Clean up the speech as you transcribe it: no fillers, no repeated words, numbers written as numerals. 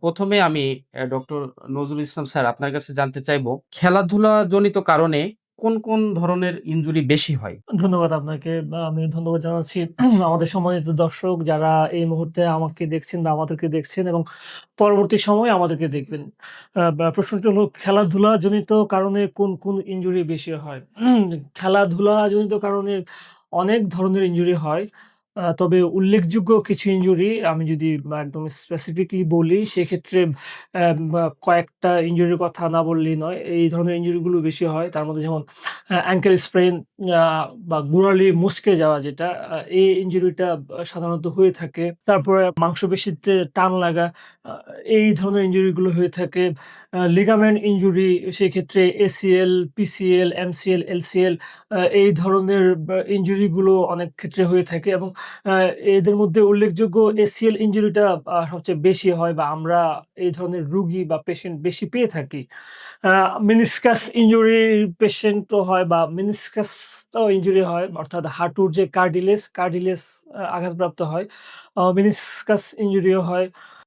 প্রথমে আমি doctor Nazrul Islam sir আপনার কাছে জানতে চাইবো, খেলাধুলাজনিত কারণে কোন ধরনের ইনজুরি বেশি হয়? ধন্যবাদ আপনাকে। আমি ধন্যবাদ জানাচ্ছি আমাদের সম্মানিত দর্শক যারা এই মুহূর্তে আমাকে দেখছেন বা আমাদেরকে দেখছেন এবং পরবর্তী সময়ে আমাদেরকে দেখবেন। প্রশ্নটি হলো খেলাধুলাজনিত কারণে কোন ইনজুরি বেশি হয়? খেলাধুলাজনিত কারণে অনেক ধরনের ইনজুরি হয়। তবে উল্লেখযোগ্য কিছু ইনজুরি আমি যদি একদম স্পেসিফিকলি বলি সেক্ষেত্রে কয়েকটা ইনজুরির কথা না বললেই নয়। এই ধরনের ইনজুরি গুলো বেশি হয়। তার মধ্যে যেমন অ্যাঙ্কেল স্প্রেন আ বা গোড়ালি মচকে যাওয়া যেটা এই ইনজুরিটা সাধারণত হয়ে থাকে। তারপরে মাংসপেশিতে টান লাগা আ এই ধরনের ইনজুরি গুলো হয়ে থাকে। লিগামেন্ট ইনজুরি সেক্ষেত্রে এসিএল, পিসিএল, এমসিএল, এলসিএল এই ধরনের ইনজুরি গুলো অনেক ক্ষেত্রে হয়ে থাকে এবং আ এদের মধ্যে উল্লেখযোগ্য এসিএল ইনজুরিটা সবচেয়ে বেশি হয় বা আমরা এই ধরনের রুগী বা পেশেন্ট বেশি পেয়ে থাকি। আ মেনিসকাস ইনজুরির পেশেন্টও হয় বা মেনিসকাসটাও ইনজুরি হয়। অর্থাৎ হাঁটুর যে কার্টিলেজ আঘাতপ্রাপ্ত হয়। মেনিসকাস ইনজুরিও হয়।